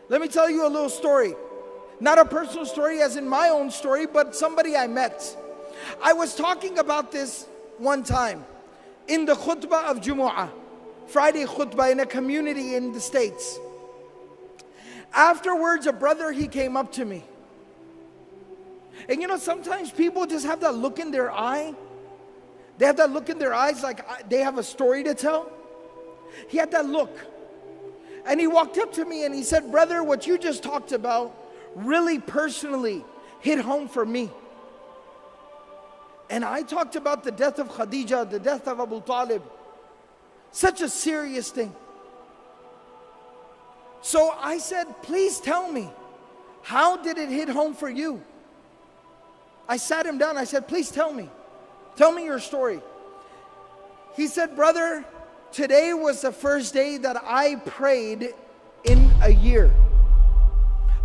Let me tell you a little story. Not a personal story as in my own story, but somebody I met. I was talking about this one time in the khutbah of Jumu'ah, Friday khutbah in a community in the States. Afterwards, a brother, he came up to me. And you know, sometimes people just have that look in their eye. They have that look in their eyes like they have a story to tell. He had that look. And he walked up to me and he said, brother, what you just talked about really personally hit home for me. And I talked about the death of Khadija, the death of Abu Talib. Such a serious thing. So I said, please tell me, how did it hit home for you? I sat him down, I said, please tell me your story. He said, brother, today was the first day that I prayed in a year.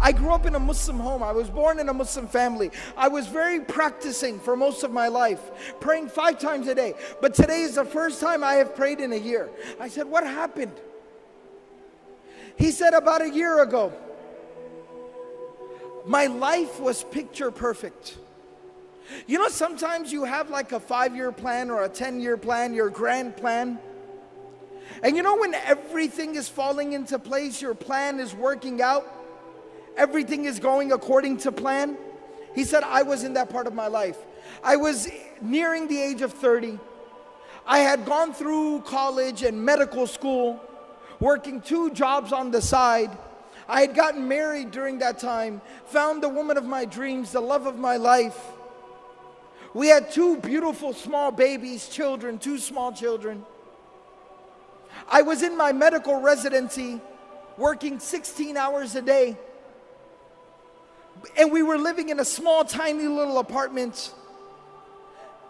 I grew up in a Muslim home. I was born in a Muslim family. I was very practicing for most of my life, praying 5 times a day. But today is the first time I have prayed in a year. I said, what happened? He said, about a year ago, my life was picture perfect. You know, sometimes you have like a 5-year plan or a 10-year plan, your grand plan. And you know, when everything is falling into place, your plan is working out, everything is going according to plan. He said, I was in that part of my life. I was nearing the age of 30. I had gone through college and medical school, working 2 jobs on the side. I had gotten married during that time, found the woman of my dreams, the love of my life. We had 2 beautiful small babies, children, 2 small children. I was in my medical residency, working 16 hours a day. And we were living in a small, tiny little apartment,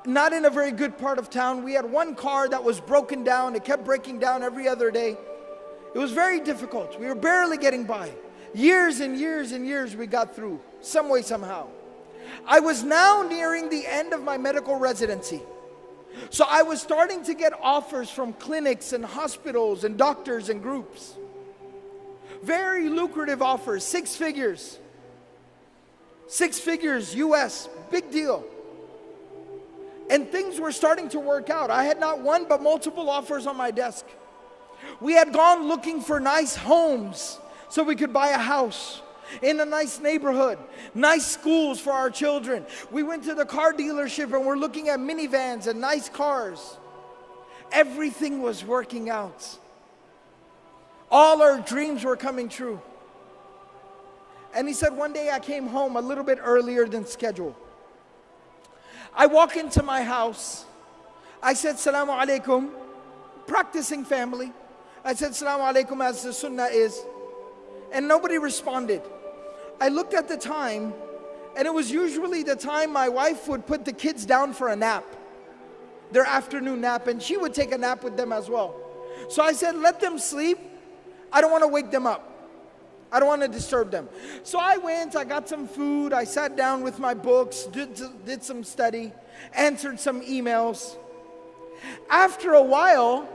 not in a very good part of town. We had 1 car that was broken down. It kept breaking down every other day. It was very difficult. We were barely getting by. Years and years and years we got through, some way, somehow. I was now nearing the end of my medical residency. So I was starting to get offers from clinics and hospitals and doctors and groups. Very lucrative offers, 6 figures. 6 figures US, big deal. And things were starting to work out. I had not one but multiple offers on my desk. We had gone looking for nice homes so we could buy a house in a nice neighborhood, nice schools for our children. We went to the car dealership and we're looking at minivans and nice cars. Everything was working out. All our dreams were coming true. And he said, one day I came home a little bit earlier than scheduled. I walk into my house. I said, Salamu alaikum, practicing family. I said, Salamu alaikum, as the sunnah is. And nobody responded. I looked at the time, and it was usually the time my wife would put the kids down for a nap, their afternoon nap, and she would take a nap with them as well. So I said, let them sleep. I don't want to wake them up. I don't want to disturb them. So I went, I got some food, I sat down with my books, did some study, answered some emails. After a while,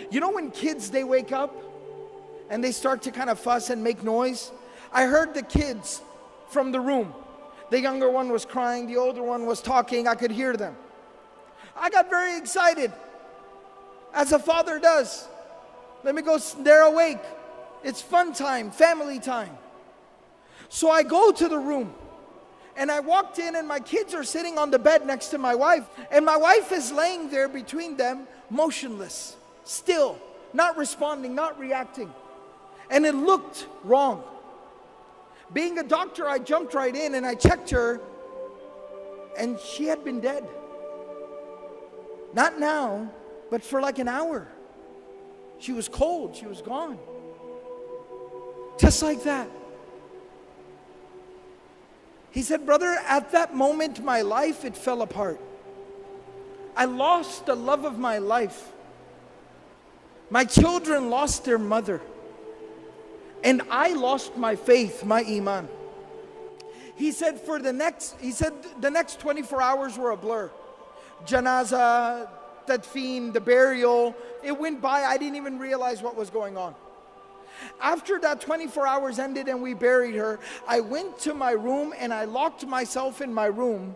you know when kids, they wake up and they start to kind of fuss and make noise? I heard the kids from the room. The younger one was crying, the older one was talking, I could hear them. I got very excited, as a father does. Let me go, they're awake. It's fun time, family time. So I go to the room and I walked in and my kids are sitting on the bed next to my wife. And my wife is laying there between them, motionless, still, not responding, not reacting. And it looked wrong. Being a doctor, I jumped right in and I checked her and she had been dead. Not now, but for like an hour. She was cold, she was gone. Just like that. He said, brother, at that moment, my life, it fell apart. I lost the love of my life. My children lost their mother. And I lost my faith, my iman. He said, the next 24 hours were a blur. Janaza, tadfeen, the burial, it went by. I didn't even realize what was going on. After that 24 hours ended and we buried her, I went to my room and I locked myself in my room,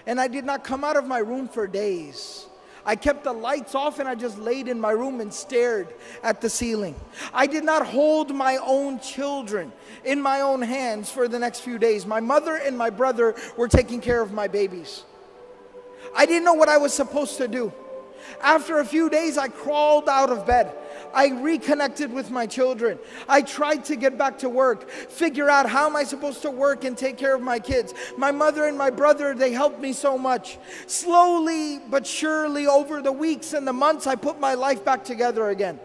and I did not come out of my room for days. I kept the lights off and I just laid in my room and stared at the ceiling. I did not hold my own children in my own hands for the next few days. My mother and my brother were taking care of my babies. I didn't know what I was supposed to do. After a few days, I crawled out of bed. I reconnected with my children. I tried to get back to work, figure out how am I supposed to work and take care of my kids. My mother and my brother, they helped me so much. Slowly but surely, over the weeks and the months, I put my life back together again.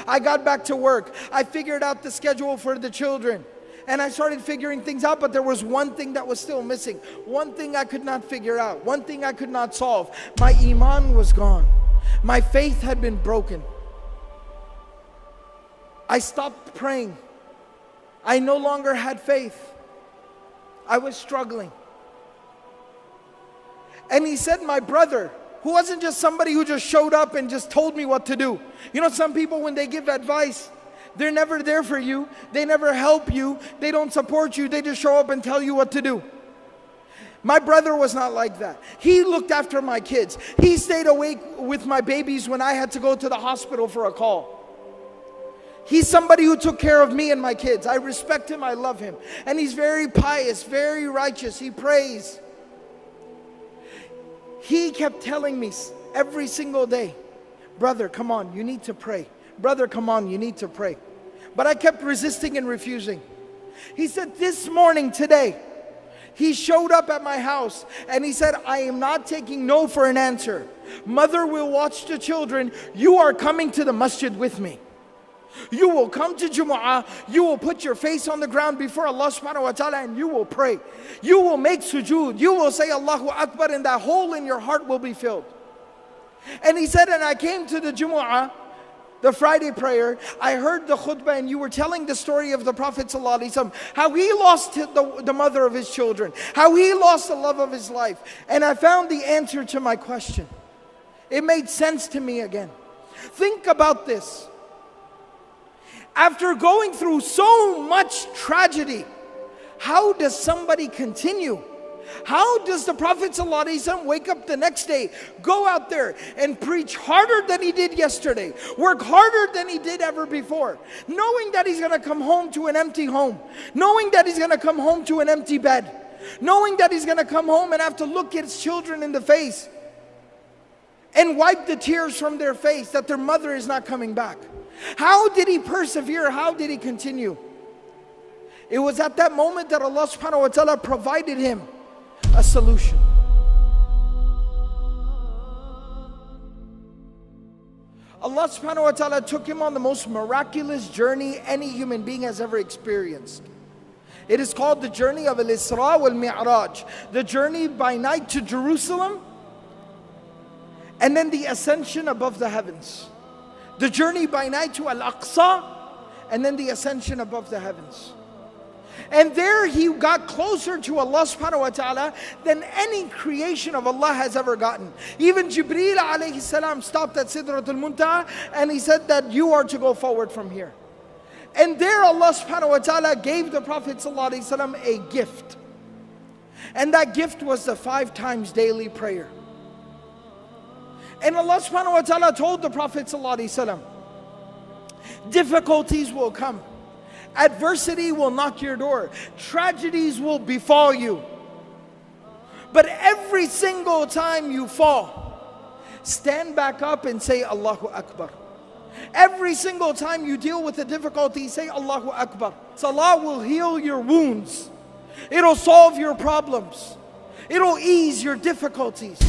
I got back to work. I figured out the schedule for the children. And I started figuring things out, but there was one thing that was still missing. One thing I could not figure out. One thing I could not solve. My iman was gone. My faith had been broken. I stopped praying. I no longer had faith. I was struggling. And he said, my brother, who wasn't just somebody who just showed up and just told me what to do. You know, some people, when they give advice, they're never there for you. They never help you. They don't support you. They just show up and tell you what to do. My brother was not like that. He looked after my kids. He stayed awake with my babies when I had to go to the hospital for a call. He's somebody who took care of me and my kids. I respect him. I love him. And he's very pious, very righteous. He prays. He kept telling me every single day, brother, come on, you need to pray. Brother, come on, you need to pray. But I kept resisting and refusing. He said, this morning, today, he showed up at my house and he said, I am not taking no for an answer. Mother will watch the children. You are coming to the masjid with me. You will come to Jumu'ah. You will put your face on the ground before Allah subhanahu wa ta'ala and you will pray. You will make sujood. You will say Allahu Akbar and that hole in your heart will be filled. And he said, and I came to the Jumu'ah, the Friday prayer, I heard the khutbah and you were telling the story of the Prophet ﷺ, how he lost the mother of his children, how he lost the love of his life. And I found the answer to my question. It made sense to me again. Think about this. After going through so much tragedy, how does somebody continue? How does the Prophet ﷺ wake up the next day, go out there and preach harder than he did yesterday, work harder than he did ever before, knowing that he's going to come home to an empty home, knowing that he's going to come home to an empty bed, knowing that he's going to come home and have to look his children in the face and wipe the tears from their face that their mother is not coming back? How did he persevere? How did he continue? It was at that moment that Allah subhanahu wa ta'ala provided him a solution. Allah subhanahu wa ta'ala took him on the most miraculous journey any human being has ever experienced. It is called the journey of Al-Isra wal-Mi'raj, the journey by night to Jerusalem, and then the ascension above the heavens. The journey by night to Al-Aqsa, and then the ascension above the heavens. And there he got closer to Allah subhanahu wa ta'ala than any creation of Allah has ever gotten. Even Jibreel alayhi salam stopped at Sidratul Muntaha and he said that you are to go forward from here. And there Allah subhanahu wa ta'ala gave the Prophet sallallahu alayhi wasallam a gift. And that gift was the 5 times daily prayer. And Allah subhanahu wa ta'ala told the Prophet sallallahu alayhi wasallam, difficulties will come. Adversity will knock your door. Tragedies will befall you. But every single time you fall, stand back up and say Allahu Akbar. Every single time you deal with a difficulty, say Allahu Akbar. Salah will heal your wounds. It'll solve your problems. It'll ease your difficulties.